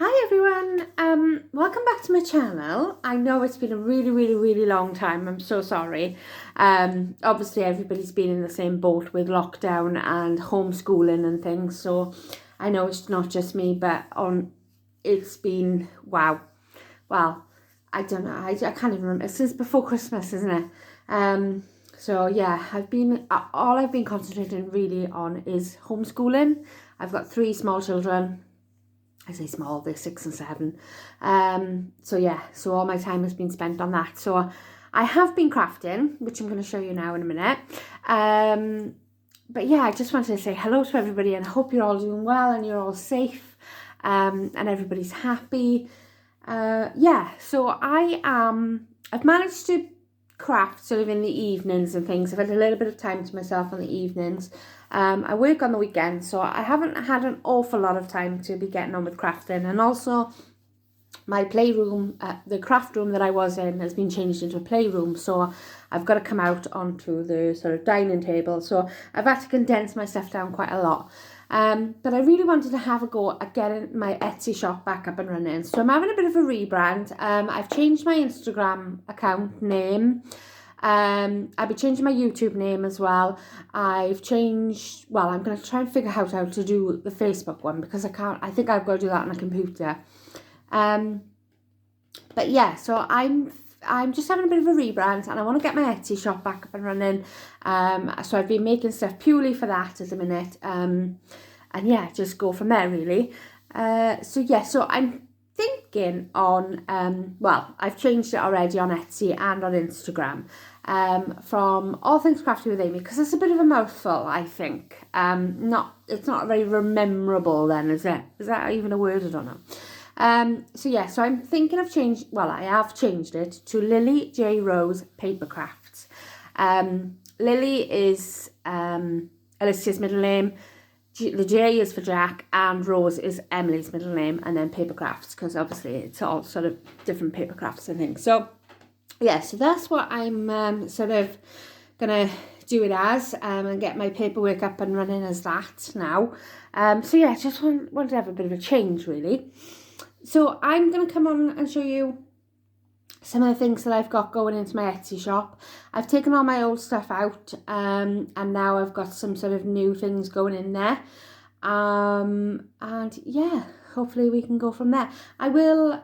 Hi everyone, welcome back to my channel. I know it's been a really long time. I'm so sorry. Obviously everybody's been in the same boat with lockdown and homeschooling and things, so I know it's not just me, but it's been wow. Well, I don't know, I can't even remember, since before Christmas, isn't it? So yeah, all I've been concentrating really on is homeschooling. I've got 3 small children. I say small, they're 6 and 7. So yeah, so all my time has been spent on that. So I have been crafting, which I'm going to show you now in a minute. But yeah, I just wanted to say hello to everybody and I hope you're all doing well and you're all safe, and everybody's happy. Yeah, so I've managed to craft sort of in the evenings and things. I've had a little bit of time to myself on the evenings. I work on the weekends, so I haven't had an awful lot of time to be getting on with crafting. And also my playroom, the craft room that I was in has been changed into a playroom, so I've got to come out onto the sort of dining table, so I've had to condense my stuff down quite a lot. But I really wanted to have a go at getting my Etsy shop back up and running, so I'm having a bit of a rebrand. I've changed my Instagram account name. I'll be changing my YouTube name as well. I'm going to try and figure out how to do the Facebook one because I think I've got to do that on a computer. But yeah, so I'm just having a bit of a rebrand and I want to get my Etsy shop back up and running. So I've been making stuff purely for that at the minute. And yeah, just go from there really. So I'm thinking on, I've changed it already on Etsy and on Instagram, from All Things Crafty with Amy, because it's a bit of a mouthful, I think. It's not very memorable then, is it? Is that even a word? I don't know. So I'm thinking of I have changed it to Lily J. Rose Paper Crafts. Lily is Alicia's middle name. The J is for Jack and Rose is Emily's middle name, and then Paper Crafts because obviously it's all sort of different paper crafts and things. So yeah, so that's what I'm sort of gonna do it as, and get my paperwork up and running as that now. So yeah, just wanted to have a bit of a change really. So I'm gonna come on and show you some of the things that I've got going into my Etsy shop. I've taken all my old stuff out, and now I've got some sort of new things going in there. And yeah, hopefully we can go from there. I will,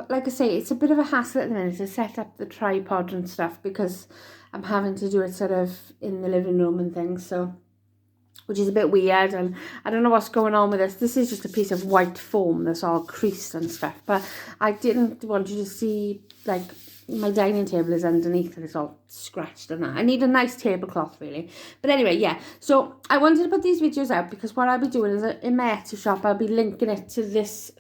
like I say, it's a bit of a hassle at the minute to set up the tripod and stuff because I'm having to do it sort of in the living room and things, so which is a bit weird, and I don't know what's going on with this. This is just a piece of white foam that's all creased and stuff, but I didn't want you to see, like, my dining table is underneath and it's all scratched and that. I need a nice tablecloth really. But anyway, yeah, so I wanted to put these videos out because what I'll be doing is in my Etsy shop, I'll be linking it to this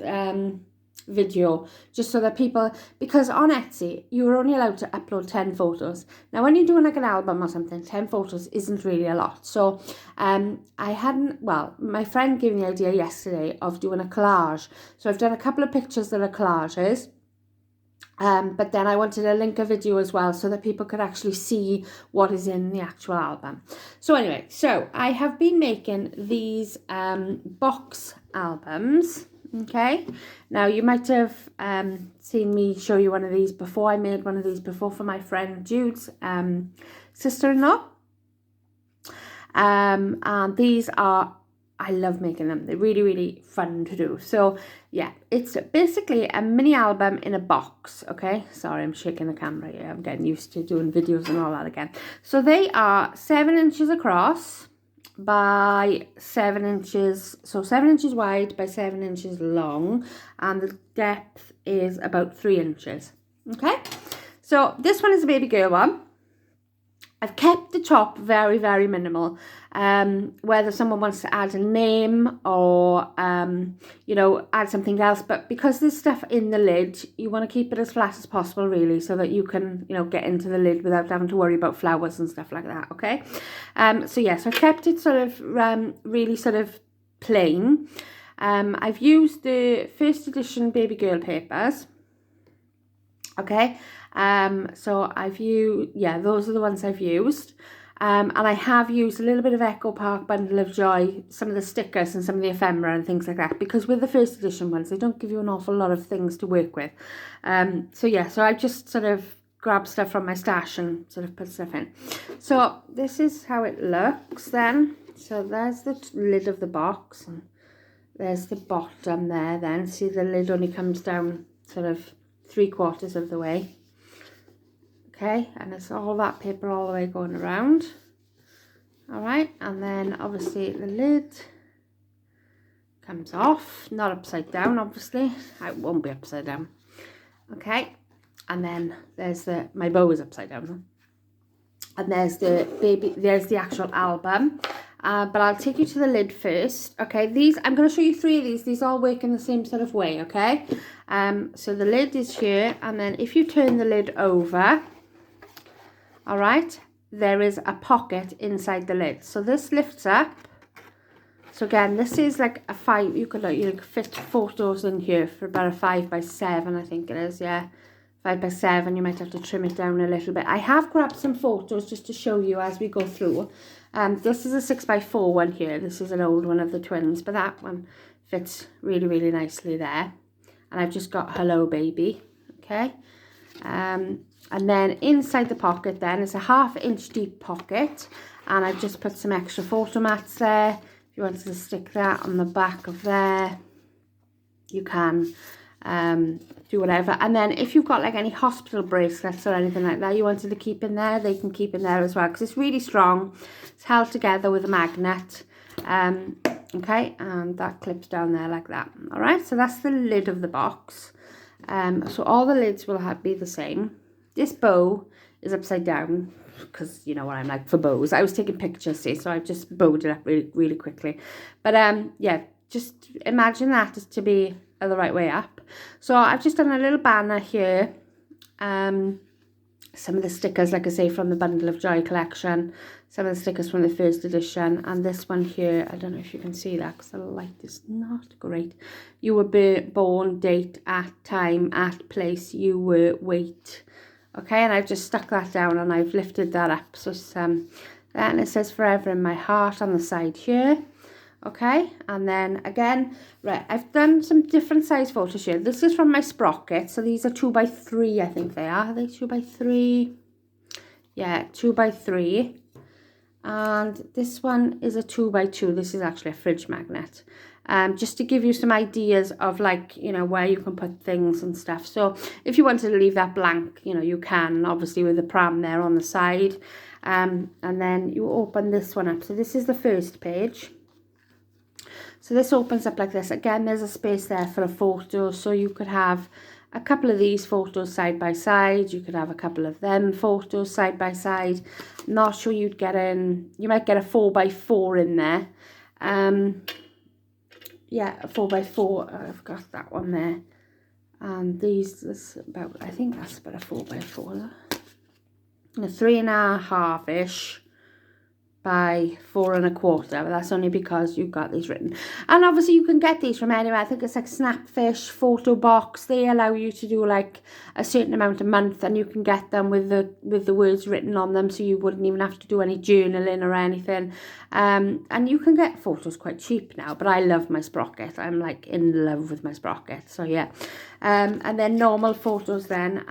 video just so that people, because on Etsy you're only allowed to upload 10 photos. Now when you're doing like an album or something, 10 photos isn't really a lot. So my friend gave me the idea yesterday of doing a collage, so I've done a couple of pictures that are collages, but then I wanted to link a video as well so that people could actually see what is in the actual album. So anyway, so I have been making these box albums. Okay, now you might have seen me show you one of these before. I made one of these before for my friend Jude's sister-in-law. And these are, I love making them. They're really fun to do. So yeah, it's basically a mini album in a box. Okay, sorry, I'm shaking the camera here. I'm getting used to doing videos and all that again. So they are 7 inches across by 7 inches, so 7 inches wide by 7 inches long, and the depth is about 3 inches. Okay, so this one is a baby girl one. I've kept the top very minimal. Whether someone wants to add a name or add something else, but because there's stuff in the lid, you want to keep it as flat as possible really, so that you can get into the lid without having to worry about flowers and stuff like that. Okay, so yes, I've kept it sort of really sort of plain. I've used the first edition baby girl papers. Okay, so I've used, those are the ones I've used. And I have used a little bit of Echo Park Bundle of Joy, some of the stickers and some of the ephemera and things like that, because with the first edition ones, they don't give you an awful lot of things to work with. So yeah, so I just sort of grab stuff from my stash and sort of put stuff in. So this is how it looks then. So there's the lid of the box, and there's the bottom there then. See, the lid only comes down sort of 3/4 of the way. Okay, and it's all that paper all the way going around. All right, and then obviously the lid comes off, not upside down obviously. It won't be upside down. Okay, and then there's my bow is upside down. And there's the actual album. But I'll take you to the lid first. Okay, I'm going to show you 3 of these. These all work in the same sort of way, okay? So the lid is here, and then if you turn the lid over, all right, there is a pocket inside the lid. So this lifts up. So again, this is like a 5, you could fit photos in here for about a 5x7, I think it is, yeah. 5x7, you might have to trim it down a little bit. I have grabbed some photos just to show you as we go through. This is a 6x4 one here. This is an old one of the twins, but that one fits really, really nicely there. And I've just got Hello Baby, okay? And then inside the pocket then is a 1/2 inch deep pocket, and I've just put some extra photo mats there. If you wanted to stick that on the back of there, you can. Do whatever. And then if you've got like any hospital bracelets or anything like that you wanted to keep in there, they can keep in there as well, because it's really strong. It's held together with a magnet. Okay, and that clips down there like that. All right, so that's the lid of the box. So all the lids will be the same. This bow is upside down because you know what I'm like for bows. I was taking pictures, see, so I just bowed it up really, really quickly. But yeah, just imagine that as to be the right way up. So I've just done a little banner here. Some of the stickers, like I say, from the Bundle of Joy collection. Some of the stickers from the first edition. And this one here, I don't know if you can see that because the light is not great. You were born, date, at time, at place, you were, weight. Okay, and I've just stuck that down and I've lifted that up. So it's, and it says forever in my heart on the side here. Okay, and then again, right, I've done some different size photos here. This is from my sprocket, so these are 2x3, I think they are. Are they 2x3? Yeah, 2x3. And this one is a 2x2. This is actually a fridge magnet. Just to give you some ideas of, like, you know, where you can put things and stuff. So if you wanted to leave that blank, you know, you can, obviously with the pram there on the side. And then you open this one up. So this is the first page. So this opens up like this. Again, there's a space there for a photo. So you could have a couple of these photos side by side. You could have a couple of them photos side by side. Not sure you'd get in. You might get a 4x4 in there. Yeah, a 4x4. I've got that one there. And these, this about, I think that's about a 4x4. A 3.5-ish. By 4.25, but that's only because you've got these written. And obviously you can get these from anywhere. I think it's like Snapfish, Photo Box. They allow you to do like a certain amount a month, and you can get them with the words written on them, so you wouldn't even have to do any journaling or anything. And you can get photos quite cheap now, but I love my sprocket. I'm like in love with my sprocket, so yeah. And then normal photos then.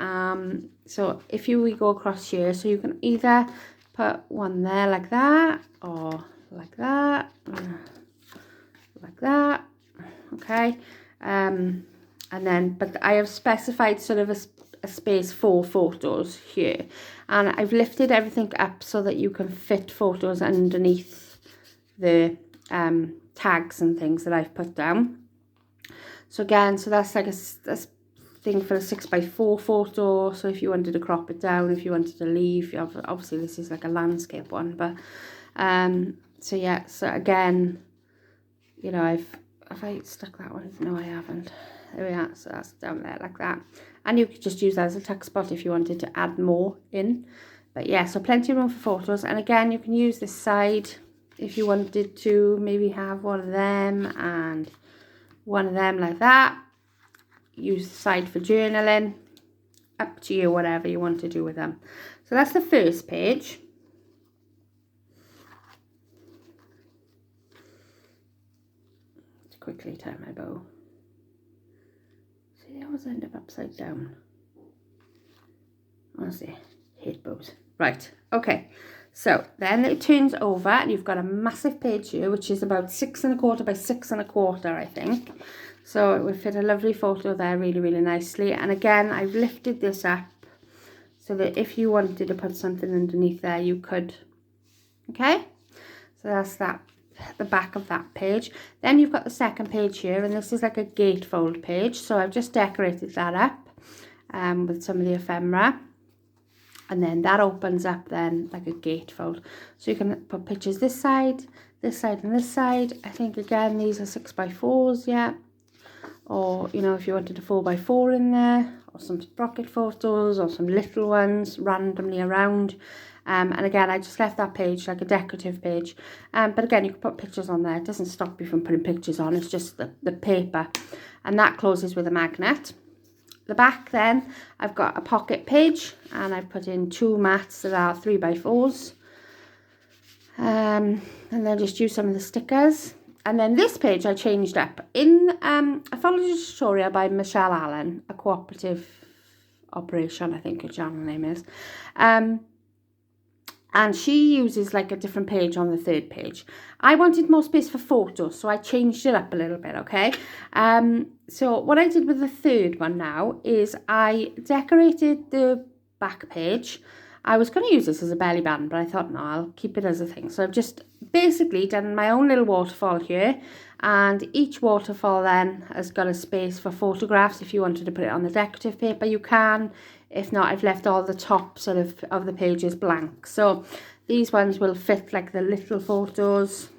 So if we go across here, so you can either put one there like that, or like that, like that, okay. And then, but I have specified sort of a space for photos here, and I've lifted everything up so that you can fit photos underneath the tags and things that I've put down. So again, so that's like a thing for a 6x4 photo. So if you wanted to crop it down, if you wanted to leave, obviously this is like a landscape one, but so yeah, so again, you know, have I stuck that one? No, I haven't. There we are. So that's down there like that, and you could just use that as a tuck spot if you wanted to add more in. But yeah, so plenty of room for photos. And again, you can use this side if you wanted to maybe have one of them and one of them like that. Use the side for journaling. Up to you, whatever you want to do with them. So that's the first page. quickly tie my bow. See, they always end up upside down. Honestly, hate bows. Right, okay. So then it turns over and you've got a massive page here, which is about 6 1/4 by 6 1/4, I think. So it would fit a lovely photo there really, really nicely. And again, I've lifted this up so that if you wanted to put something underneath there, you could. Okay, so that's that, the back of that page. Then you've got the second page here, and this is like a gatefold page. So I've just decorated that up with some of the ephemera. And then that opens up then like a gatefold. So you can put pictures this side, and this side. I think again, these are 6 by 4s, yeah. Or, you know, if you wanted a 4 by 4 in there, or some sprocket photos, or some little ones randomly around. And again, I just left that page like a decorative page. But again, you can put pictures on there. It doesn't stop you from putting pictures on. It's just the paper. And that closes with a magnet. The back then, I've got a pocket page, and I've put in 2 mats that are 3 by 4s. And then just use some of the stickers. And then this page I changed up. I followed a tutorial by Michelle Allen, a cooperative operation, I think her channel name is. And she uses like a different page on the 3rd page. I wanted more space for photos, so I changed it up a little bit, okay? So what I did with the 3rd one now is I decorated the back page. I was going to use this as a belly band, but I thought, no, I'll keep it as a thing. So I've just basically done my own little waterfall here. And each waterfall then has got a space for photographs. If you wanted to put it on the decorative paper, you can. If not, I've left all the top sort of the pages blank. So these ones will fit like the little photos.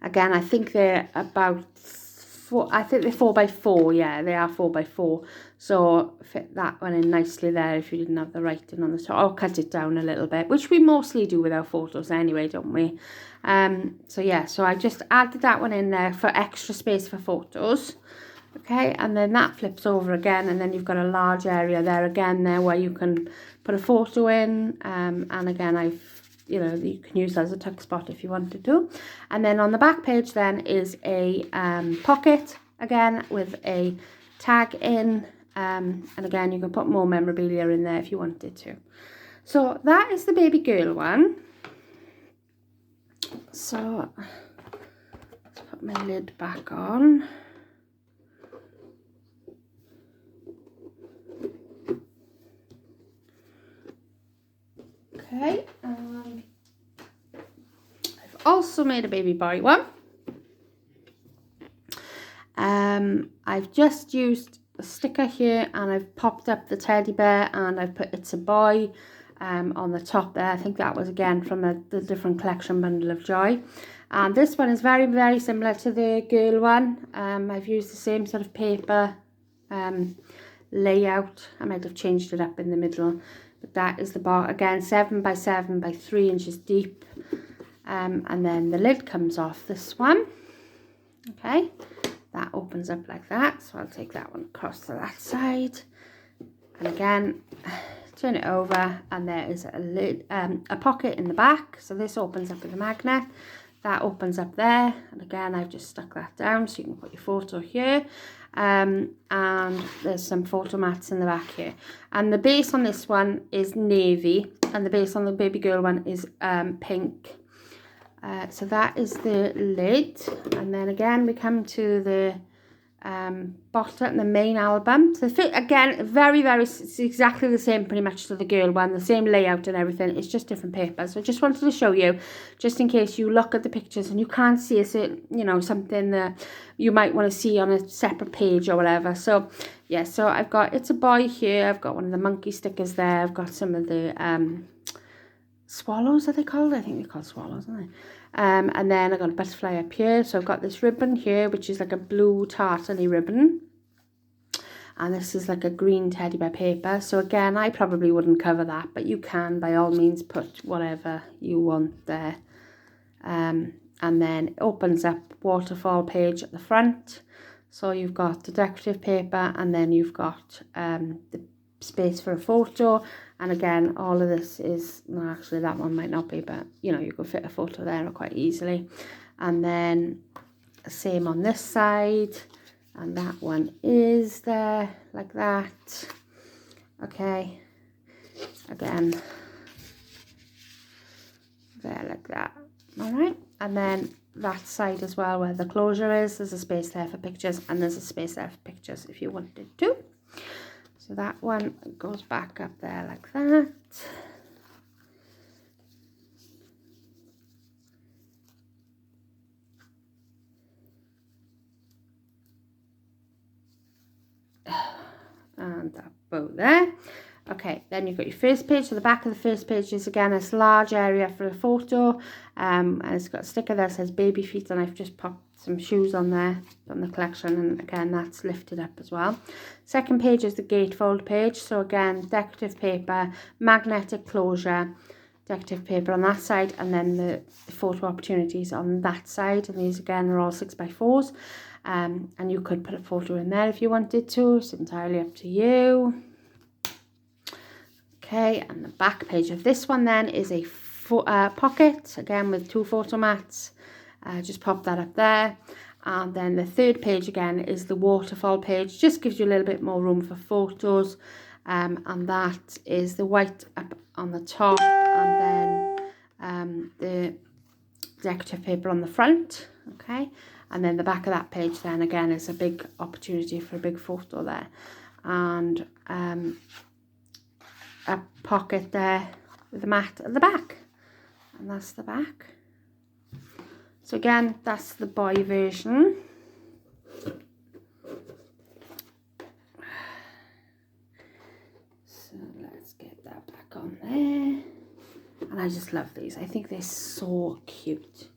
Again, I think they're about 4, I think they're 4 by 4. Yeah, they are 4 by 4. So fit that one in nicely there if you didn't have the writing on the top. Or cut it down a little bit, which we mostly do with our photos anyway, don't we? So yeah, so I just added that one in there for extra space for photos. Okay, and then that flips over again, and then you've got a large area there again there where you can put a photo in. And again, you can use that as a tuck spot if you wanted to. And then on the back page then is a pocket again with a tag in. And again, you can put more memorabilia in there if you wanted to. So that is the baby girl one. So let's put my lid back on. Okay, I've also made a baby boy one. I've just used a sticker here, and I've popped up the teddy bear, and I've put "It's a Boy" on the top there. I think that was again from the different collection Bundle of Joy. And this one is very, very similar to the girl one. I've used the same sort of paper layout. I might have changed it up in the middle. But that is the bar, again, 7 by 7 by 3 inches deep. And then the lid comes off this one. Okay, that opens up like that. So I'll take that one across to that side. And again, turn it over, and there is a lid, a pocket in the back. So this opens up with a magnet. That opens up there. And again, I've just stuck that down so you can put your photo here. And there's some photo mats in the back here, and the base on this one is navy, and the base on the baby girl one is pink. So that is the lid, and then again we come to the bottom, the main album. So again, very, very, it's exactly the same pretty much to the girl one, the same layout and everything. It's just different paper. So I just wanted to show you, just in case you look at the pictures and you can't see something that you might want to see on a separate page or whatever. So yeah, so I've got "It's a Boy" here. I've got one of the monkey stickers there. I've got some of the swallows, are they called? I think they're called swallows, aren't they? And then I've got a butterfly up here. So I've got this ribbon here, which is like a blue tartany ribbon. And this is like a green teddy bear paper. So again, I probably wouldn't cover that, but you can by all means put whatever you want there. And then it opens up waterfall page at the front. So you've got the decorative paper, and then you've got the space for a photo. And again, all of this is, well, actually that one might not be, but you could fit a photo there quite easily. And then same on this side, and that one is there like that. Okay, again there like that. All right, and then that side as well where the closure is, there's a space there for pictures, and there's a space there for pictures if you wanted to. So that one goes back up there like that. And that bow there. Okay, then you've got your first page. So the back of the first page is again this large area for a photo, and it's got a sticker that says baby feet, and I've just popped some shoes on there from the collection, and again that's lifted up as well. Second page is the gatefold page. So again, decorative paper, magnetic closure, decorative paper on that side, and then the photo opportunities on that side, and these again are all 6x4s. And you could put a photo in there if you wanted to. It's entirely up to you. Okay, and the back page of this one then is a pocket, again with 2 photo mats. Just pop that up there. And then the third page again is the waterfall page. Just gives you a little bit more room for photos. And that is the white up on the top, and then the decorative paper on the front. Okay, and then the back of that page then again is a big opportunity for a big photo there, and a pocket there with the mat at the back, and that's the back. So again, that's the boy version. So let's get that back on there, and I just love these. I think they're so cute.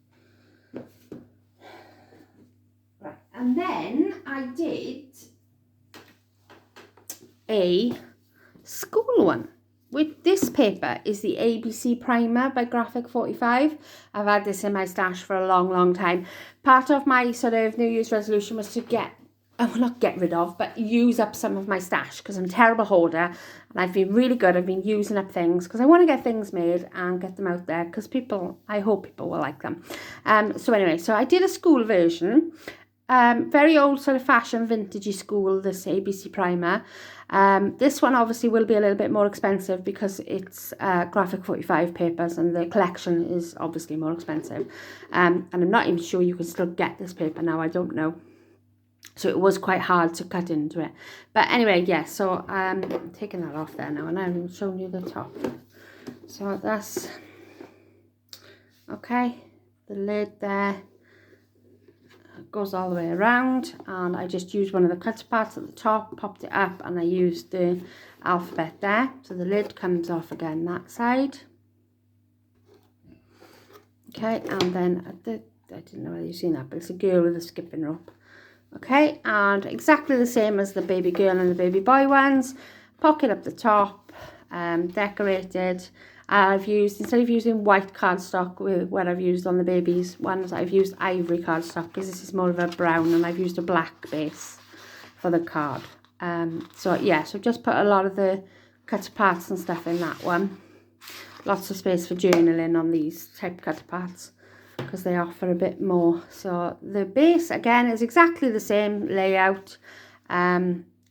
Right, and then I did a school one. With this paper is the ABC Primer by Graphic 45. I've had this in my stash for a long time. Part of my sort of New Year's resolution was to not get rid of, but use up some of my stash, because I'm a terrible hoarder, and I've been really good. I've been using up things because I want to get things made and get them out there, because I hope people will like them. So anyway, so I did a school version. Very old sort of fashion vintagey school, this ABC Primer. This one obviously will be a little bit more expensive because it's Graphic 45 papers, and the collection is obviously more expensive. And I'm not even sure you can still get this paper now, I don't know. So it was quite hard to cut into it. But anyway, yeah, so I'm taking that off there now, and I'm showing you the top. So that's, okay, the lid there goes all the way around, and I just used one of the cut parts at the top, popped it up, and I used the alphabet there. So the lid comes off again that side. Okay, and then I didn't know whether you've seen that, but it's a girl with a skipping rope. Okay, and exactly the same as the baby girl and the baby boy ones. Pocket up the top, decorated. I've used, instead of using white cardstock with what I've used on the babies ones, I've used ivory cardstock, because this is more of a brown, and I've used a black base for the card. So yeah, so just put a lot of the cut parts and stuff in that one. Lots of space for journaling on these type cut parts, because they offer a bit more. So the base again is exactly the same layout.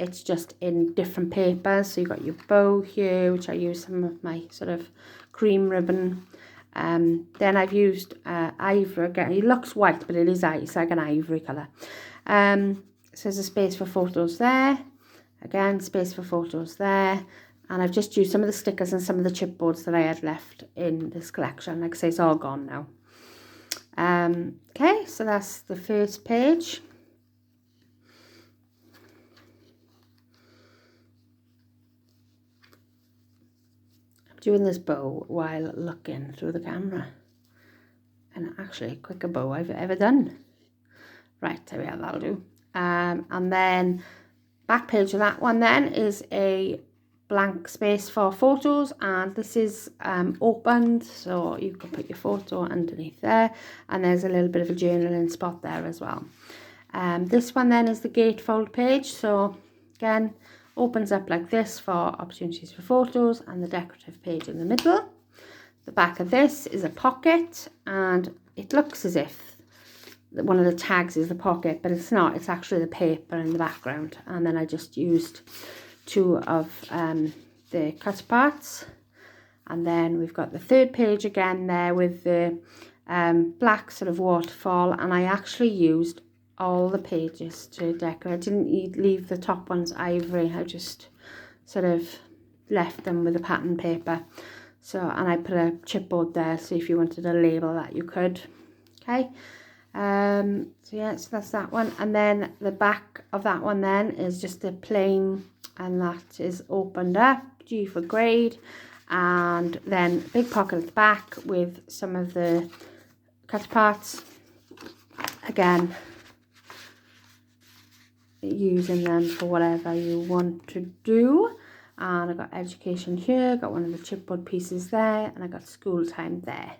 It's just in different papers. So you've got your bow here, which I use some of my sort of cream ribbon. Then I've used ivory again. It looks white, but it is, it's like an ivory colour. So there's a space for photos there. Again, space for photos there. And I've just used some of the stickers and some of the chipboards that I had left in this collection. Like I say, it's all gone now. Okay, so that's the first page. Doing this bow while looking through the camera, and actually quicker bow I've ever done. Right, there we are, that'll do. And then back page of that one then is a blank space for photos, and this is opened, so you can put your photo underneath there, and there's a little bit of a journaling spot there as well. This one then is the gatefold page, so again opens up like this for opportunities for photos, and the decorative page in the middle. The back of this is a pocket, and it looks as if one of the tags is the pocket, but it's not. It's actually the paper in the background. And then I just used 2 of the cut parts. And then we've got the 3rd page again there with the black sort of waterfall. And I actually used all the pages to decorate. I didn't leave the top ones ivory. I just sort of left them with the pattern paper. So, and I put a chipboard there, so if you wanted a label that you could. Okay. So yeah, so that's that one. And then the back of that one then is just a plain, and that is opened up, G for grade. And then big pocket at the back with some of the cut parts. Again, using them for whatever you want to do. And I got education here, got one of the chipboard pieces there, and I got school time there.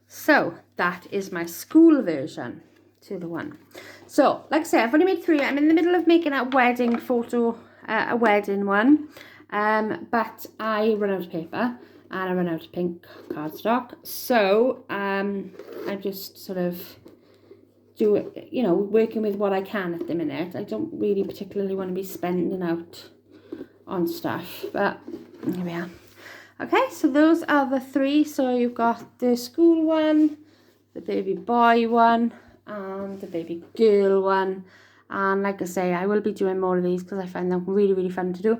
So that is my school version to the one. So like I said, I've only made 3. I'm in the middle of making a wedding photo, a wedding one, but I run out of paper and I run out of pink cardstock. So I'm just sort of working with what I can at the minute. I don't really particularly want to be spending out on stuff, but here we are. Okay, so those are the 3. So you've got the school one, the baby boy one, and the baby girl one. And like I say, I will be doing more of these because I find them really, really fun to do.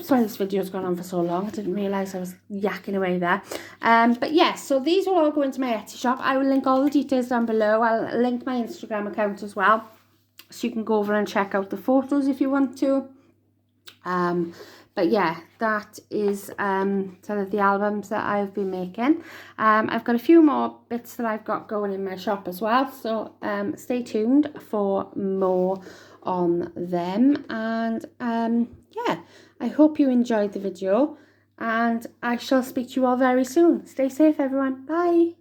Sorry this video's gone on for so long. I didn't realise I was yakking away there. But yeah, so these will all go into my Etsy shop. I will link all the details down below. I'll link my Instagram account as well, so you can go over and check out the photos if you want to. But yeah, that is sort of the albums that I've been making. I've got a few more bits that I've got going in my shop as well, so stay tuned for more on them. And yeah, I hope you enjoyed the video, and I shall speak to you all very soon. Stay safe, everyone. Bye.